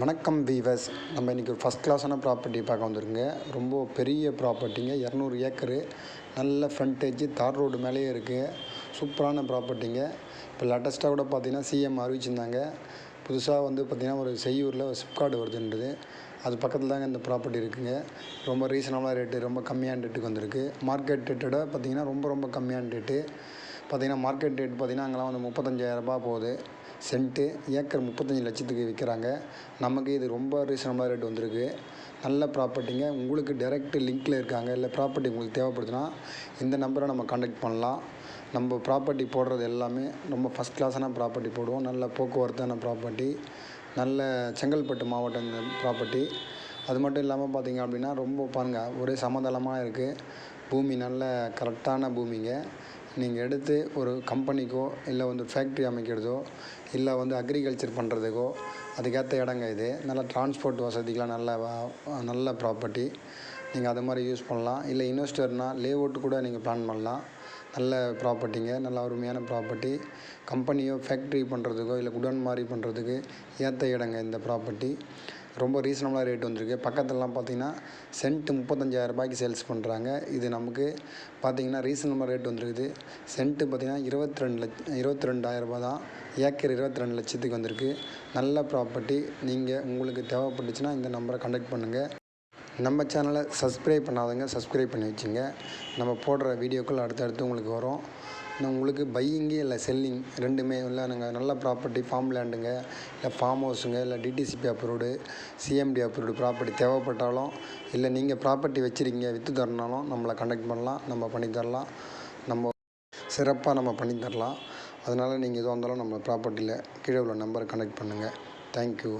வணக்கம் வீவர்ஸ். நம்ம இன்றைக்கி ஒரு ஃபஸ்ட் கிளாஸான ப்ராப்பர்ட்டி பார்க்க வந்திருக்குங்க. ரொம்ப பெரிய ப்ராப்பர்ட்டிங்க, 200 ஏக்கரு, நல்ல ஃப்ரண்டேஜ், தார் ரோடு மேலேயே இருக்குது. சூப்பரான ப்ராப்பர்ட்டிங்க. இப்போ லேட்டஸ்ட்டாக கூட பார்த்திங்கன்னா சிஎம் அறிவிச்சிருந்தாங்க. புதுசாக பார்த்திங்கன்னா ஒரு செய்யூரில் ஒரு சிப்கார்டு வருதுன்றது. அது பக்கத்தில் தாங்க இந்த ப்ராப்பர்ட்டி இருக்குதுங்க. ரொம்ப ரீசனபிளான ரேட்டு, ரொம்ப கம்மியான ரேட்டுக்கு வந்திருக்கு. மார்க்கெட் ரேட்டோட பார்த்திங்கன்னா ரொம்ப கம்மியான ரேட்டு. பார்த்திங்கன்னா மார்க்கெட் ரேட் பார்த்திங்கன்னா அங்கெல்லாம் 35,000 போகுது. சென்ட்டு ஏக்கர் 35 லட்சத்துக்கு விற்கிறாங்க. நமக்கு இது ரொம்ப ரீசனபிளாக ரேட் வந்திருக்கு. நல்ல ப்ராப்பர்ட்டிங்க. உங்களுக்கு டைரெக்ட் லிங்க்கில் இருக்காங்க. இல்லை ப்ராப்பர்ட்டி உங்களுக்கு தேவைப்படுதுன்னா இந்த நம்பரை நம்ம கான்டாக்ட் பண்ணலாம். நம்ம ப்ராப்பர்ட்டி போடுறது எல்லாமே ரொம்ப ஃபஸ்ட் கிளாஸான ப்ராப்பர்ட்டி போடுவோம். நல்ல போக்குவரத்தான ப்ராப்பர்ட்டி, நல்ல செங்கல்பட்டு மாவட்டம் இந்த ப்ராப்பர்ட்டி. அது மட்டும் இல்லாமல் பார்த்திங்க அப்படின்னா ரொம்ப பாருங்கள், ஒரே சமதளமாக இருக்குது. பூமி நல்ல கரெக்டான பூமிங்க. நீங்கள் எடுத்து ஒரு கம்பெனிக்கோ இல்லை ஃபேக்ட்ரி அமைக்கிறதோ இல்லை அக்ரிகல்ச்சர் பண்ணுறதுக்கோ அதுக்கேற்ற இடங்க இது. நல்ல டிரான்ஸ்போர்ட் வசதிக்கெலாம் நல்ல ப்ராப்பர்ட்டி. நீங்கள் அது மாதிரி யூஸ் பண்ணலாம். இல்லை இன்வெஸ்டர்னால் லேஅவுட் கூட நீங்கள் பிளான் பண்ணலாம். நல்ல ப்ராப்பர்ட்டிங்க, நல்ல அருமையான ப்ராப்பர்ட்டி. கம்பெனியோ ஃபேக்ட்ரி பண்ணுறதுக்கோ இல்லை குடோன் மாதிரி பண்ணுறதுக்கு ஏற்ற இடங்க இந்த ப்ராப்பர்ட்டி. ரொம்ப ரீசனபிளாக ரேட் வந்திருக்கு. பக்கத்துலலாம் பார்த்திங்கன்னா சென்ட்டு 35,000 சேல்ஸ் பண்ணுறாங்க. இது நமக்கு பார்த்திங்கன்னா ரீசனபிளாக ரேட் வந்துருக்குது. சென்ட்டு பார்த்திங்கன்னா 22,000 தான். ஏக்கர் 22 லட்சத்துக்கு வந்திருக்கு. நல்ல ப்ராப்பர்ட்டி. உங்களுக்கு தேவைப்பட்டுச்சுன்னா இந்த நம்பரை கான்டாக்ட் பண்ணுங்கள். நம்ம சேனலை சப்ஸ்கிரைப் பண்ணாதவங்க சப்ஸ்கிரைப் பண்ணி வச்சுங்க. நம்ம போடுற வீடியோக்கள் அடுத்தடுத்து உங்களுக்கு வரும். உங்களுக்கு பையிங்கு இல்லை செல்லிங் ரெண்டுமே இல்லை, நாங்கள் நல்ல ப்ராப்பர்ட்டி, ஃபார்ம் லேண்டுங்க, இல்லை ஃபார்ம் ஹவுஸுங்க, இல்லை DTCP approved, CMD approved property தேவைப்பட்டாலும், இல்லை நீங்கள் ப்ராப்பர்ட்டி வச்சுருக்கீங்க விற்று தரனாலும் நம்மளை கான்டாக்ட் பண்ணலாம். நம்ம பண்ணித்தரலாம். சிறப்பாக நம்ம பண்ணித்தரலாம். அதனால் நீங்கள் எதுவாக இருந்தாலும் நம்ம ப்ராப்பர்ட்டியில் கீழே உள்ள நம்பரை கான்டாக்ட் பண்ணுங்கள். தேங்க்யூ.